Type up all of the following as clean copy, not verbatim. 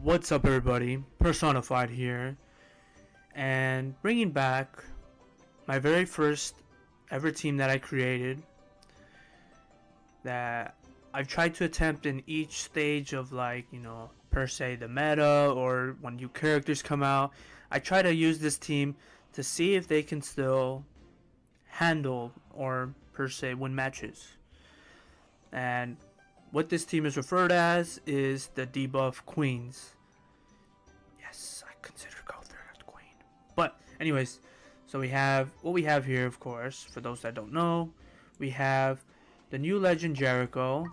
What's up, everybody? Personified here, and bringing back my very first ever team that I created, that I've tried to attempt in each stage of, like, per se the meta, or when new characters come out. I try to use this team to see if they can still handle or per se win matches. And what this team is referred as is the Debuff Queens. Yes, I consider Gowther a queen. But anyways, so we have what we have here, of course. For those that don't know, we have the new Legend Jericho.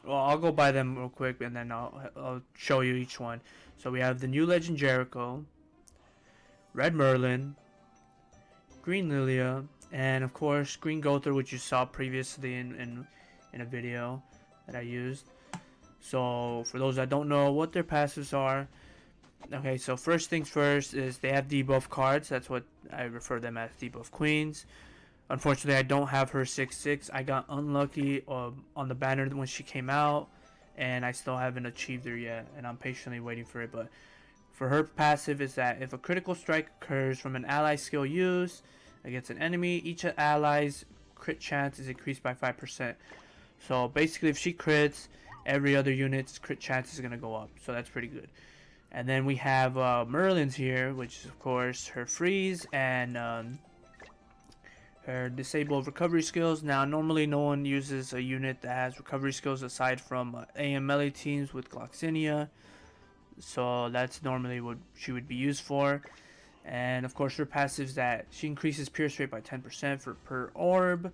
Well, I'll go by them real quick, and then I'll show you each one. So we have the new Legend Jericho, Red Merlin, Green Lillia, and of course Green Gowther, which you saw previously in a video that I used. So for those that don't know what their passives are, okay, so first things first is they have debuff cards. That's what I refer them as, Debuff Queens. Unfortunately, I don't have her 6/6. I got unlucky on the banner when she came out, and I still haven't achieved her yet, and I'm patiently waiting for it. But for her passive is that if a critical strike occurs from an ally skill used against an enemy, each ally's crit chance is increased by 5%. So basically, if she crits, every other unit's crit chance is going to go up. So that's pretty good. And then we have Merlin's here, which is of course her freeze and her disabled recovery skills. Now, normally no one uses a unit that has recovery skills aside from AM melee teams with Gloxinia. So that's normally what she would be used for. And of course her passive is that she increases pierce rate by 10% per orb,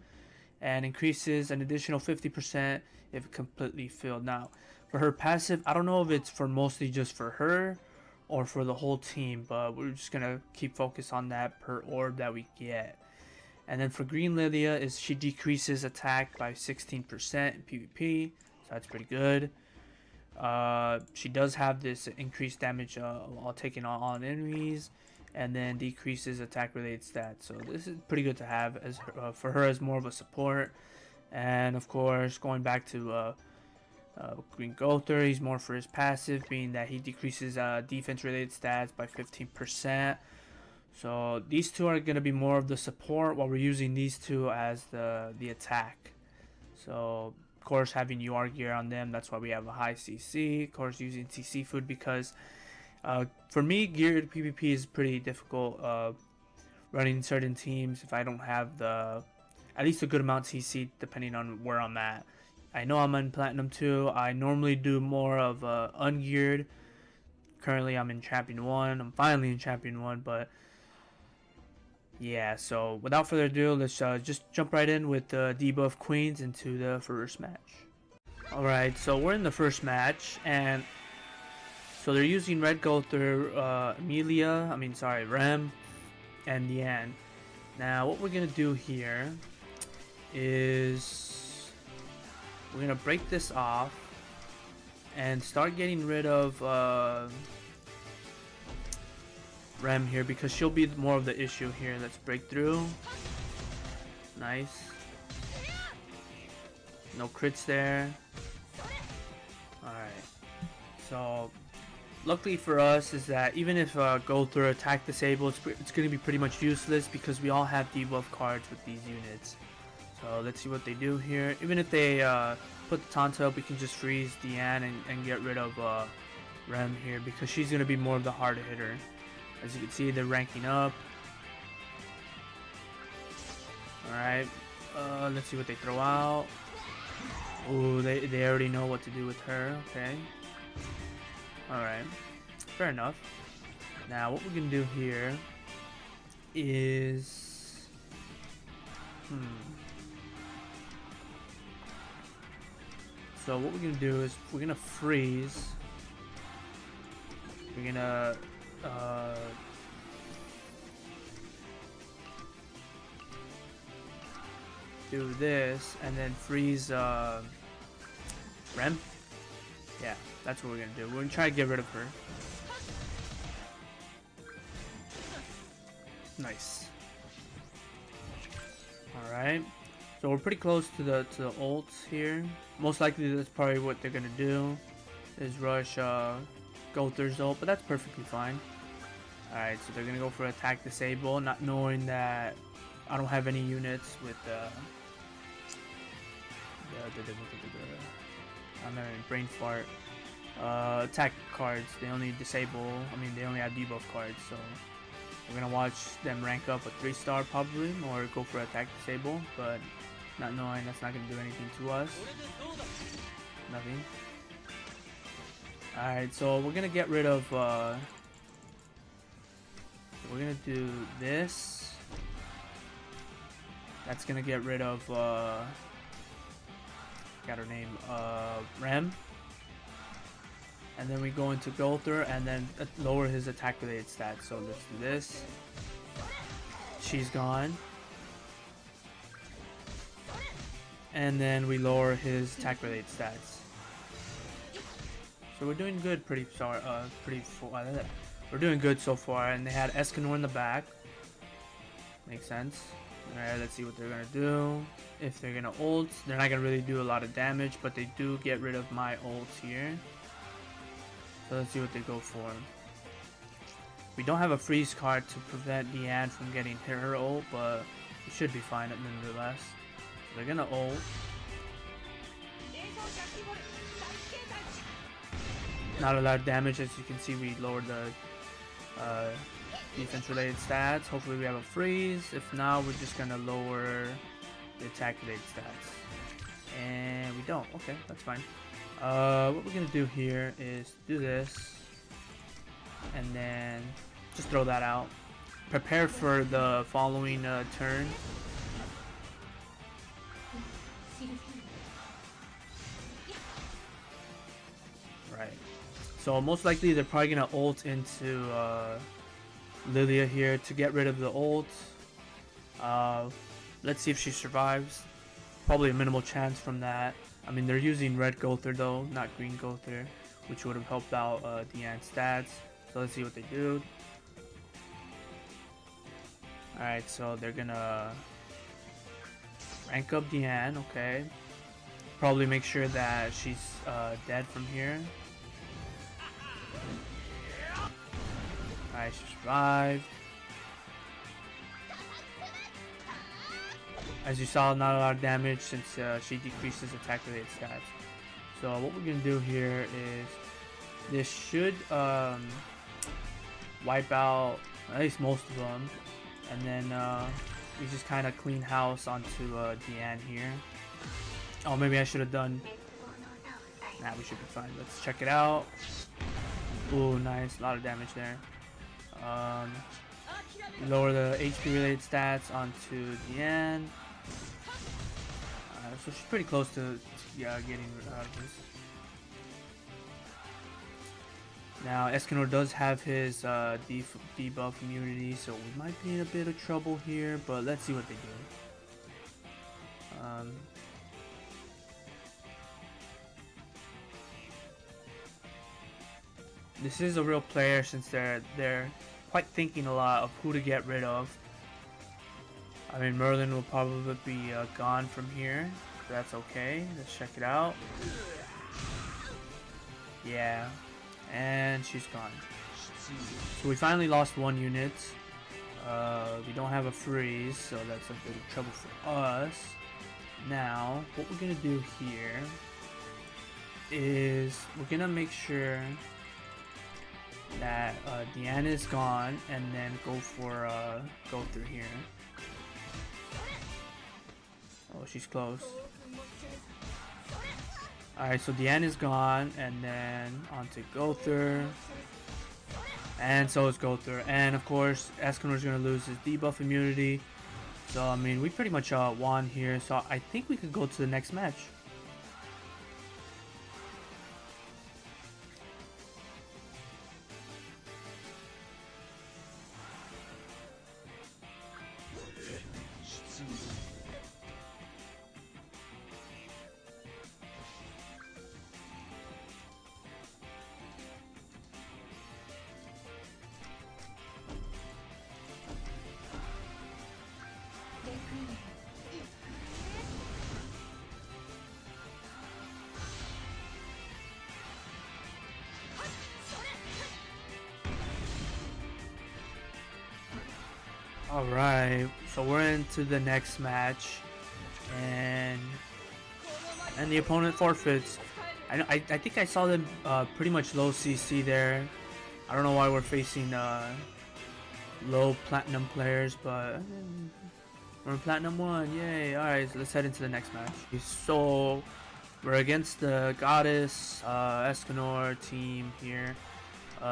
and increases an additional 50% if completely filled. Now, for her passive, I don't know if it's for mostly just for her or for the whole team, but we're just gonna keep focus on that per orb that we get. And then for Green Lydia, is she decreases attack by 16% in PvP, so that's pretty good. She does have this increased damage while taking on enemies, and then decreases attack related stats. So this is pretty good to have as for her as more of a support. And of course, going back to Green Gowther, he's more for his passive, being that he decreases defense related stats by 15%. So these two are going to be more of the support, while we're using these two as the attack. So of course, having UR gear on them, that's why we have a high CC. Of course, using CC food because for me, geared PvP is pretty difficult running certain teams if I don't have at least a good amount of CC, depending on where I'm at. I know I'm in Platinum 2. I normally do more of ungeared. Currently, I'm in Champion 1. I'm finally in Champion 1, but yeah, so without further ado, let's just jump right in with the Debuff Queens into the first match. Alright, so we're in the first match, and so they're using Red Gowther, Rem, and Yan. Now, what we're going to do here is we're going to break this off and start getting rid of Rem here, because she'll be more of the issue here. Let's break through. Nice. No crits there. Alright. So luckily for us is that even if Gowther attack disabled, it's going to be pretty much useless because we all have debuff cards with these units. So let's see what they do here. Even if they put the taunt up, we can just freeze Diane and get rid of Rem here, because she's going to be more of the hard hitter. As you can see, they're ranking up. Alright, let's see what they throw out. Ooh, they already know what to do with her. Okay. Alright, fair enough. Now, what we're going to do here is... So what we're going to do is we're going to freeze. We're going to... do this and then freeze Rem. Yeah, that's what we're gonna do. We're gonna try to get rid of her. Nice. All right. So we're pretty close to the ults here. Most likely that's probably what they're gonna do. is rush Gowther's ult, but that's perfectly fine. Alright, so they're gonna go for attack disable, not knowing that I don't have any units with I'm having a brain fart. Attack cards, they only disable, I mean they only have debuff cards, so we're gonna watch them rank up a 3-star probably, or go for attack disable, but not knowing that's not gonna do anything to us. Nothing. Alright, so we're gonna get rid of we're gonna do this. That's gonna get rid of got her name, Rem. And then we go into Gowther and then lower his attack related stats. So let's do this. She's gone. And then we lower his attack related stats. So we're doing good, we're doing good so far. And they had Escanor in the back. Makes sense. Alright, let's see what they're gonna do. If they're gonna ult, they're not gonna really do a lot of damage, but they do get rid of my ults here. So let's see what they go for. We don't have a freeze card to prevent Deanne from getting her ult, but we should be fine nonetheless. So they're gonna ult. Not a lot of damage, as you can see. We lowered the defense related stats. Hopefully we have a freeze. If not, we're just gonna lower the attack related stats. And we don't. Okay, that's fine. What we're gonna do here is do this and then just throw that out. Prepare for the following turn. Right. So most likely they're probably gonna ult into Lillia here to get rid of the ult. Let's see if she survives. Probably a minimal chance from that. I mean, they're using red Gowther though, not green Gowther, which would have helped out Deanne's stats. So let's see what they do. Alright, so they're gonna rank up Deanne, okay. Probably make sure that she's dead from here. Alright, she survived. As you saw, not a lot of damage since she decreases attack related stats. So what we're gonna do here is this should wipe out at least most of them, and then we just kind of clean house onto Deanne here. Oh, maybe I should have done. Nah, we should be fine. Let's check it out. Ooh, nice, a lot of damage there. Lower the HP related stats onto Deanne. So she's pretty close to getting out of this. Now Escanor does have his debuff immunity, so we might be in a bit of trouble here, but let's see what they do. This is a real player since they're quite thinking a lot of who to get rid of. I mean, Merlin will probably be gone from here. So that's okay. Let's check it out. Yeah. And she's gone. So we finally lost one unit. We don't have a freeze, so that's a bit of trouble for us. Now, what we're going to do here is we're going to make sure that Deanne is gone and then go through here. Oh, she's close. Alright, so Deanne is gone, and then onto Gowther. And so is Gowther. And of course, Escanor's gonna lose his debuff immunity. So, I mean, we pretty much won here. So, I think we could go to the next match. Alright, so we're into the next match, and the opponent forfeits. I think I saw them pretty much low CC there. I don't know why we're facing low platinum players, but we're in platinum 1, yay. Alright, so let's head into the next match. So we're against the Goddess Escanor team here.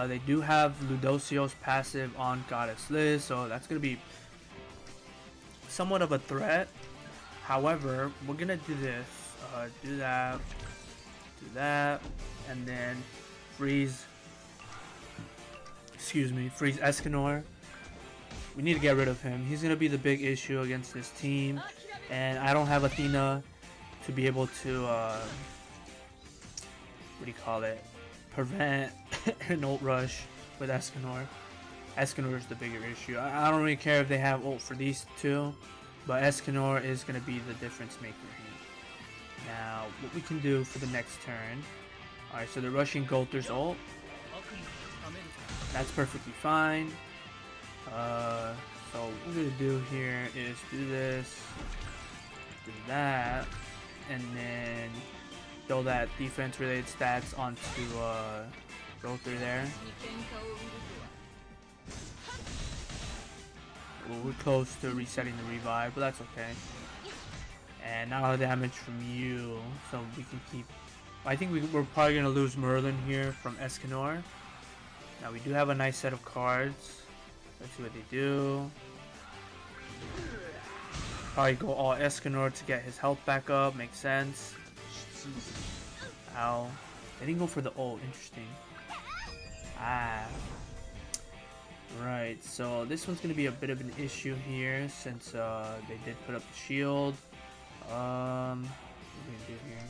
They do have Ludocio's passive on Goddess Liz, so that's going to be somewhat of a threat. However, we're going to do this. Do that, and then freeze Escanor. We need to get rid of him. He's going to be the big issue against this team, and I don't have Athena to be able to, prevent an ult rush with Escanor. Escanor is the bigger issue. I don't really care if they have ult for these two, but Escanor is going to be the difference maker here. Now, what we can do for the next turn. Alright, so they're rushing Gowther's ult. That's perfectly fine. So what we're going to do here is do this, do that, and then throw that defense related stats onto Gowther there. Well, we're close to resetting the revive, but that's okay. And not a lot of damage from you, so we can keep. I think we're probably gonna lose Merlin here from Escanor. Now we do have a nice set of cards. Let's see what they do. Probably go all Escanor to get his health back up. Makes sense. Ow. They didn't go for the ult. Interesting. Ah. Right. So this one's going to be a bit of an issue here since they did put up the shield. What are we going to do here?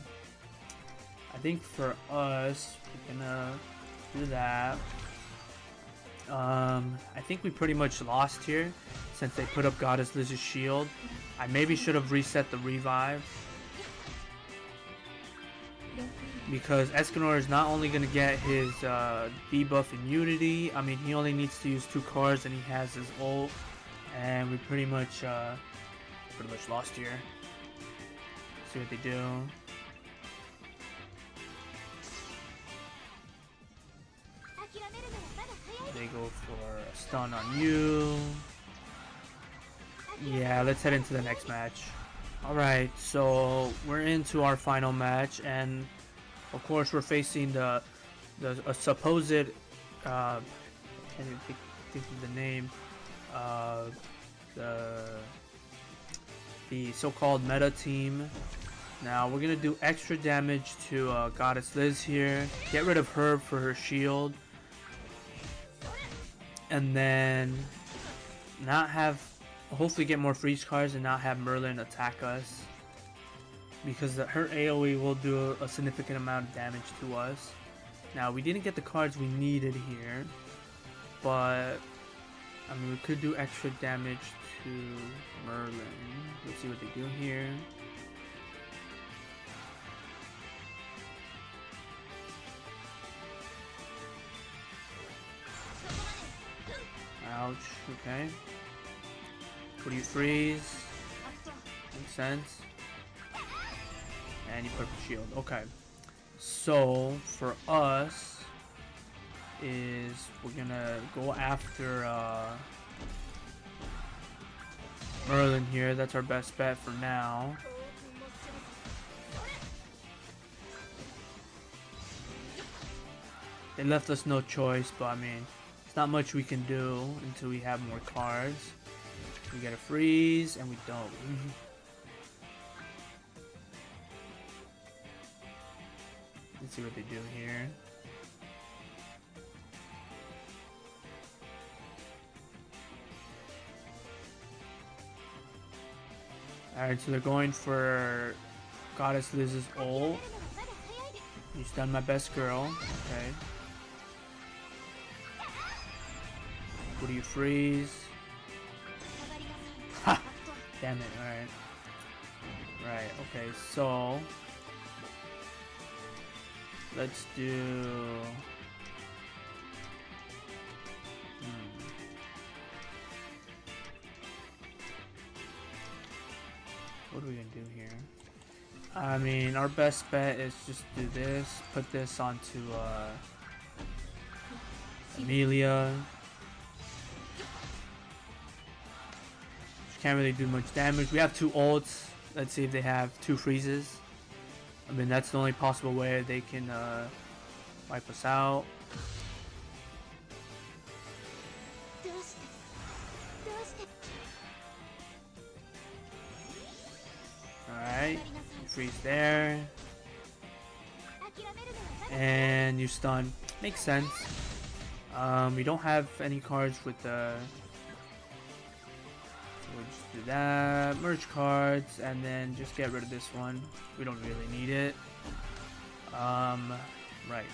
I think for us, we're going to do that. I think we pretty much lost here since they put up Goddess Liz's shield. I maybe should have reset the revive, because Escanor is not only going to get his debuff in Unity. I mean, he only needs to use 2 cards and he has his ult, and we pretty much lost here. See what they do. They go for a stun on you. Yeah, let's head into the next match. Alright, so we're into our final match, and of course we're facing a supposed can't even think of the name, the so-called meta team. Now we're gonna do extra damage to Goddess Liz here, get rid of her for her shield, and then not have, hopefully get more freeze cards and not have Merlin attack us, because her AoE will do a significant amount of damage to us. Now we didn't get the cards we needed here, but I mean we could do extra damage to Merlin. Let's see what they do here. Ouch, okay. What do you freeze? Makes sense. And you put up the shield. Okay. So for us is we're gonna go after Merlin here. That's our best bet for now. They left us no choice, but I mean, it's not much we can do until we have more cards. We get a freeze, and we don't. Let's see what they do here. Alright, so they're going for Goddess Liz's ult. You stunned my best girl. Okay. What do you freeze? Ha! Damn it, alright. Right, okay, so let's do What are we gonna do here? I mean, our best bet is just do this. Put this onto Amelia. She can't really do much damage. We have 2 ults. Let's see if they have 2 freezes. I mean, that's the only possible way they can wipe us out. Alright, you freeze there. And you stun. Makes sense. We don't have any cards with the... So we'll just do that. Merge cards, and then just get rid of this one. We don't really need it. Right.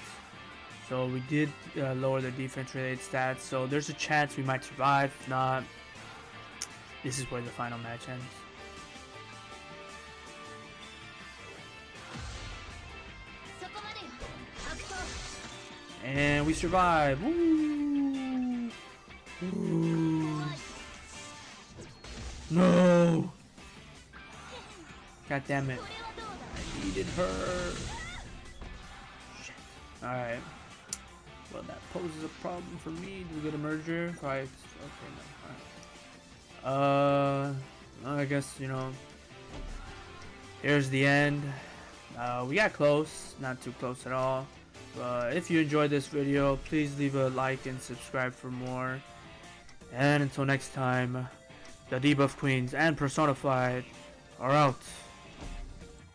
So we did lower the defense related stats, so there's a chance we might survive. If not, this is where the final match ends. And we survive. Woo! Woo! No! God damn it. I needed her. Shit. Alright. Well, that poses a problem for me. Do we get a merger? Right. Okay, no. Alright. I guess, you know, here's the end. We got close. Not too close at all. If you enjoyed this video, please leave a like and subscribe for more. And until next time, the Debuff Queens and Personified are out.